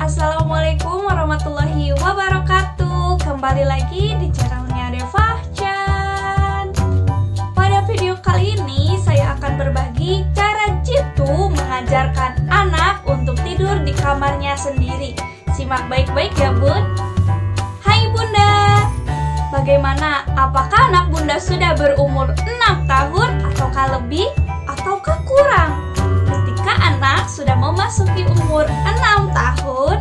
Assalamualaikum warahmatullahi wabarakatuh. Kembali lagi di channelnya Deva Chan. Pada video kali ini saya akan berbagi cara jitu mengajarkan anak untuk tidur di kamarnya sendiri. Simak baik-baik ya bun. Hai bunda, bagaimana? Apakah anak bunda sudah berumur 6 tahun ataukah lebih ataukah kurang? Ketika anak sudah memasuki umur 6 tahun,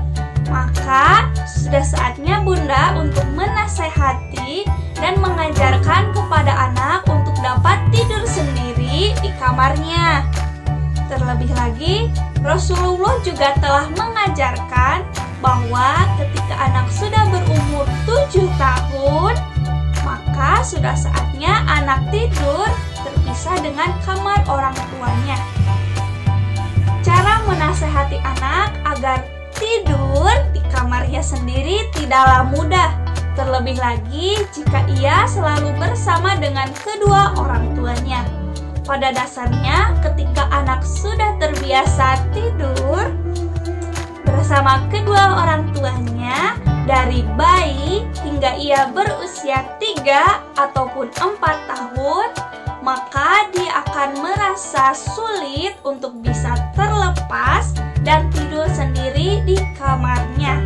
maka sudah saatnya bunda untuk menasehati dan mengajarkan kepada anak untuk dapat tidur sendiri di kamarnya. Terlebih lagi, Rasulullah juga telah mengajarkan bahwa ketika anak sudah berumur 7 tahun, maka sudah saatnya anak tidur terpisah dengan kamar orang tuanya. Cara menasehati anak agar tidur di kamarnya sendiri tidaklah mudah. Terlebih lagi jika ia selalu bersama dengan kedua orang tuanya. Pada dasarnya ketika anak sudah terbiasa tidur bersama kedua orang tuanya dari bayi hingga ia berusia 3 ataupun 4 tahun, maka dia akan merasa sulit untuk bisa terlepas dan tidur sendiri di kamarnya.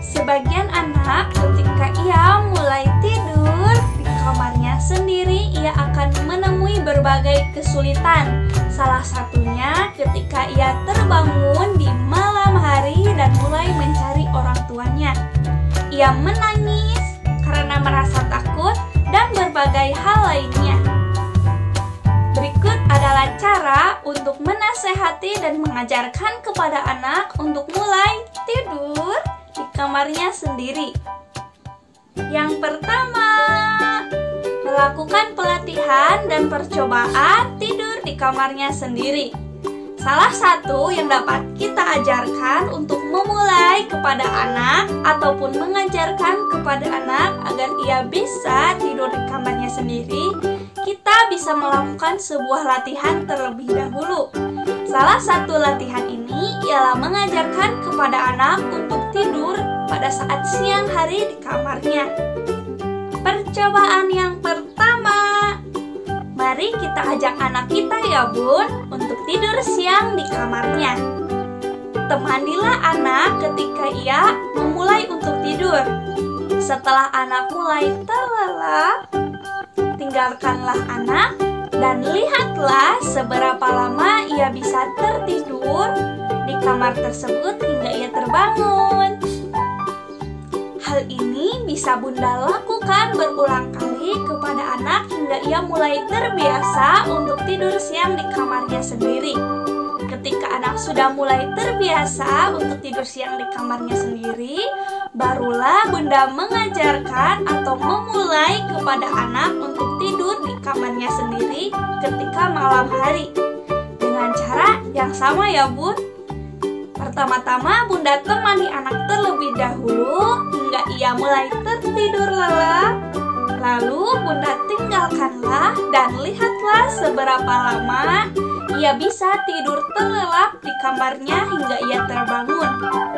Sebagian anak ketika ia mulai tidur di kamarnya sendiri, ia akan menemui berbagai kesulitan. Salah satunya ketika ia terbangun di malam hari dan mulai mencari orang tuanya. Ia menangis karena merasa takut dan berbagai hal lainnya. Berikut adalah cara untuk menasehati dan mengajarkan kepada anak untuk mulai tidur di kamarnya sendiri. Yang pertama, melakukan pelatihan dan percobaan tidur di kamarnya sendiri. Salah satu yang dapat kita ajarkan untuk memulai kepada anak ataupun mengajarkan kepada anak agar ia bisa tidur di kamarnya sendiri, kita bisa melakukan sebuah latihan terlebih dahulu. Salah satu latihan ini ialah mengajarkan kepada anak untuk tidur pada saat siang hari di kamarnya. Percobaan yang pertama, mari kita ajak anak kita ya bun untuk tidur siang di kamarnya. Temanilah anak ketika ia memulai untuk tidur. Setelah anak mulai terlelap, tinggalkanlah anak dan lihatlah seberapa lama ia bisa tertidur di kamar tersebut hingga ia terbangun. Hal ini bisa bunda lakukan berulang kali kepada anak hingga ia mulai terbiasa untuk tidur siang di kamarnya sendiri. Ketika anak sudah mulai terbiasa untuk tidur siang di kamarnya sendiri, barulah bunda mengajarkan atau memulai kepada anak untuk tidur di kamarnya sendiri ketika malam hari. Dengan cara yang sama ya bun. Pertama-tama bunda temani anak terlebih dahulu hingga ia mulai tertidur lelap. Lalu bunda tinggalkanlah dan lihatlah seberapa lama ia bisa tidur terlelap di kamarnya hingga ia terbangun.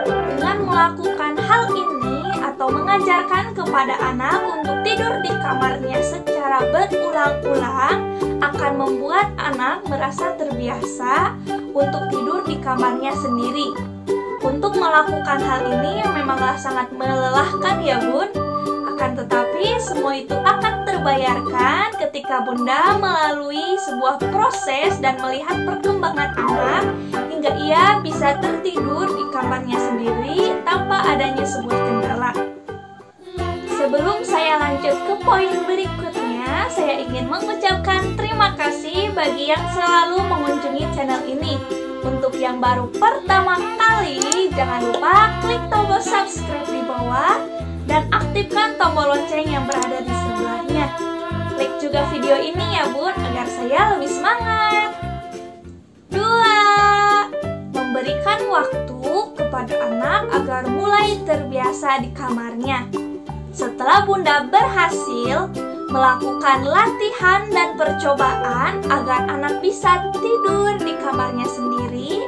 Dengan melakukan hal ini atau mengajarkan kepada anak untuk tidur di kamarnya secara berulang-ulang akan membuat anak merasa terbiasa untuk tidur di kamarnya sendiri. Untuk melakukan hal ini memanglah sangat melelahkan ya bun. Akan tetapi semua itu akan terbayarkan ketika bunda melalui sebuah proses dan melihat perkembangan anak hingga ia bisa tertidur di kamarnya sendiri tanpa adanya sebuah kendala. Sebelum saya lanjut ke poin berikutnya, saya ingin mengucapkan terima kasih bagi yang selalu mengunjungi channel ini. Untuk yang baru pertama kali, jangan lupa klik tombol subscribe di bawah dan aktifkan tombol lonceng yang berada di sebelahnya. Like juga video ini ya bun, agar saya lebih semangat. 2. Memberikan waktu kepada anak agar mulai terbiasa di kamarnya. Setelah bunda berhasil melakukan latihan dan percobaan agar anak bisa tidur di kamarnya sendiri,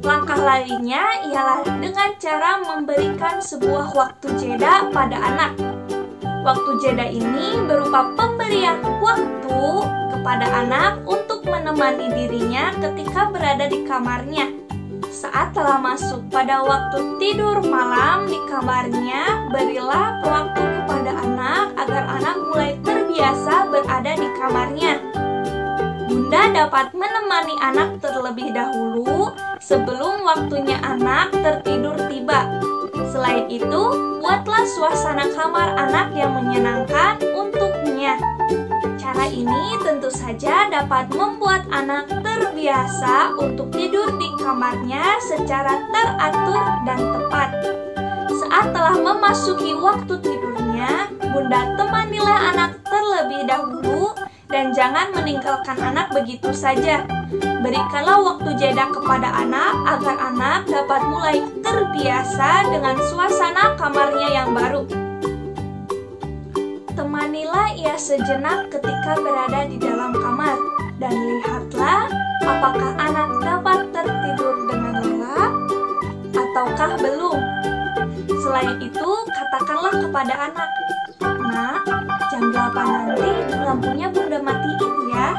Langkah lainnya ialah dengan cara memberikan sebuah waktu jeda pada anak. Waktu jeda ini berupa pemberian waktu kepada anak untuk menemani dirinya ketika berada di kamarnya. Saat telah masuk pada waktu tidur malam di kamarnya, berilah waktu kepada anak agar anak mulai terbiasa berada di kamarnya. Bunda dapat menemani anak terlebih dahulu sebelum waktunya anak tertidur tiba. Selain itu, buatlah suasana kamar anak yang menyenangkan untuknya. Cara ini tentu saja dapat membuat anak terbiasa untuk tidur di kamarnya secara teratur dan tepat. Saat telah memasuki waktu tidurnya, Bunda temanilah anak terlebih dahulu dan jangan meninggalkan anak begitu saja. Berikanlah waktu jeda kepada anak agar anak dapat mulai terbiasa dengan suasana kamarnya yang baru. Temanilah ia sejenak ketika berada di dalam kamar dan lihatlah apakah anak dapat tertidur dengan lelap ataukah belum. Selain itu, katakanlah kepada anak, "Nak, jam 8 nanti lampunya Bunda matiin ya."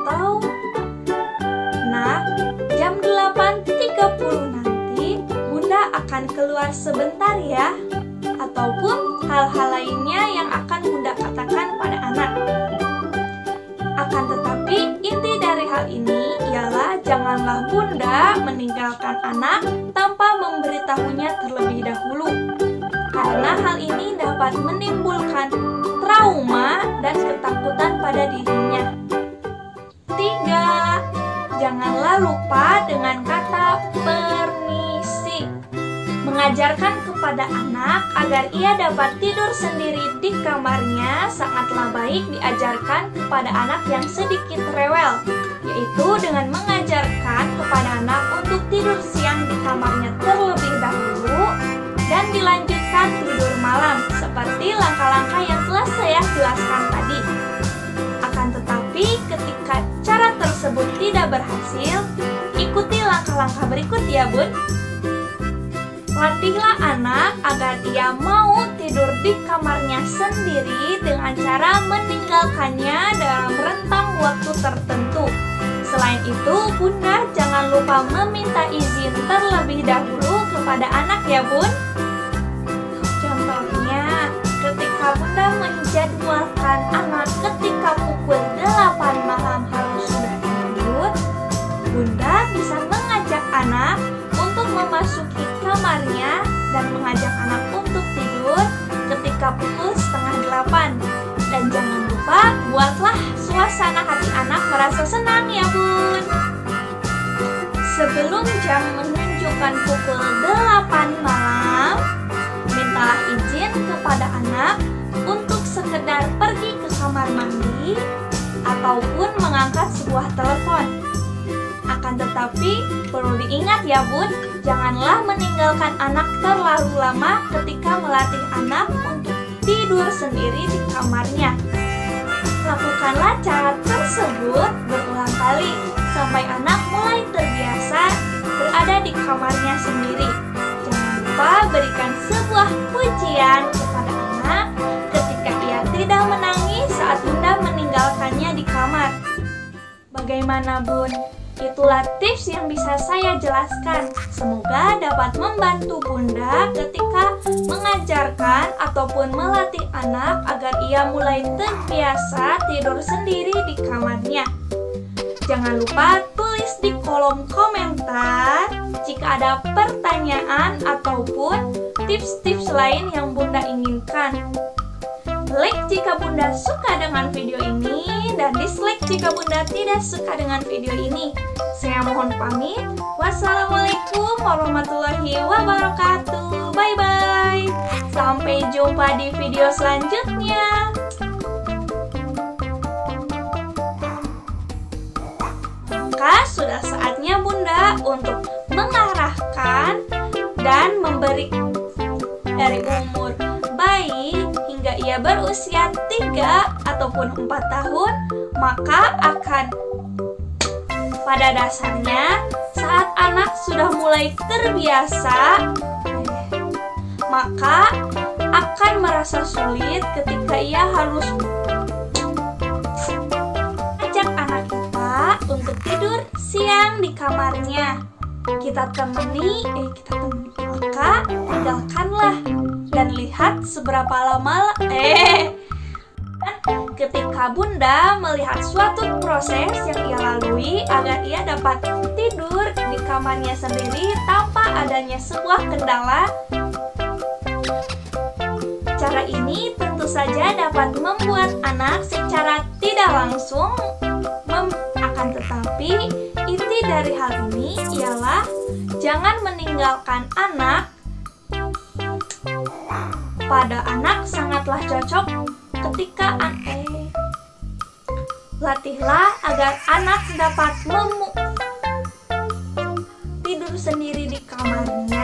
Atau, "Nak, jam 8.30 nanti Bunda akan keluar sebentar ya." Ataupun hal-hal lainnya yang akan Bunda katakan pada anak. Akan tetapi, inti dari hal ini ialah janganlah Bunda meninggalkan anak tanpa memberitahunya terlebih dahulu. Karena hal ini dapat menimbulkan trauma dan ketakutan pada dirinya. 3. Janganlah lupa dengan kata permisi. Mengajarkan kepada anak agar ia dapat tidur sendiri di kamarnya sangatlah baik diajarkan kepada anak yang sedikit rewel, yaitu dengan mengajarkan kepada anak untuk tidur siang di kamarnya terlebih dahulu dan dilanjutkan tidur malam seperti langkah-langkah yang telah saya jelaskan tadi. Akan tetapi ketika cara tersebut tidak berhasil, ikuti langkah-langkah berikut ya Bun. Latihlah anak agar ia mau tidur di kamarnya sendiri dengan cara meninggalkannya dalam rentang waktu tertentu. Selain itu, Bunda jangan lupa meminta izin terlebih dahulu kepada anak ya Bun. Contohnya, ketika Bunda menjadwalkan anak ketika pukul 8 malam harus sudah tidur, Bunda bisa mengajak anak untuk memasuki kamarnya dan mengajak anak untuk tidur ketika pukul 7:30. Dan jangan lupa buatlah suasana hati anak merasa senang ya Bun. Sebelum jam menunjukkan pukul 8 malam, mintalah izin kepada anak untuk sekedar pergi ke kamar mandi ataupun mengangkat sebuah telepon. Akan tetapi, perlu diingat ya Bun, janganlah meninggalkan anak terlalu lama ketika melatih anak untuk tidur sendiri di kamarnya. Lakukanlah cara tersebut berulang kali sampai anak mulai terbiasa berada di kamarnya sendiri. Jangan lupa berikan sebuah pujian kepada anak ketika ia tidak menangis saat Bunda meninggalkannya di kamar. Bagaimana Bun? Itulah tips yang bisa saya jelaskan. Semoga dapat membantu Bunda ketika mengajarkan ataupun melatih anak agar ia mulai terbiasa tidur sendiri di kamarnya. Jangan lupa tulis di kolom komentar jika ada pertanyaan ataupun tips-tips lain yang Bunda inginkan. Like jika Bunda suka dengan video ini dan dislike jika Bunda tidak suka dengan video ini. Saya mohon pamit. Wassalamualaikum warahmatullahi wabarakatuh. Bye-bye. Sampai jumpa di video selanjutnya. Maka sudah saatnya Bunda untuk mengarahkan dan memberi dari umur bayi hingga ia berusia 3 ataupun 4 tahun, maka akan pada dasarnya Saat anak sudah mulai terbiasa, maka akan merasa sulit ketika ia harus ajak anak kita untuk tidur siang di kamarnya. Kita temani, maka tinggalkanlah dan lihat seberapa lama ketika Bunda melihat suatu proses yang ia lalui agar ia dapat tidur di kamarnya sendiri tanpa adanya sebuah kendala. Cara ini tentu saja dapat membuat anak secara tidak langsung akan tetapi inti dari hal ini ialah jangan meninggalkan anak. Pada anak sangatlah cocok ketika latihlah agar anak dapat tidur sendiri di kamarnya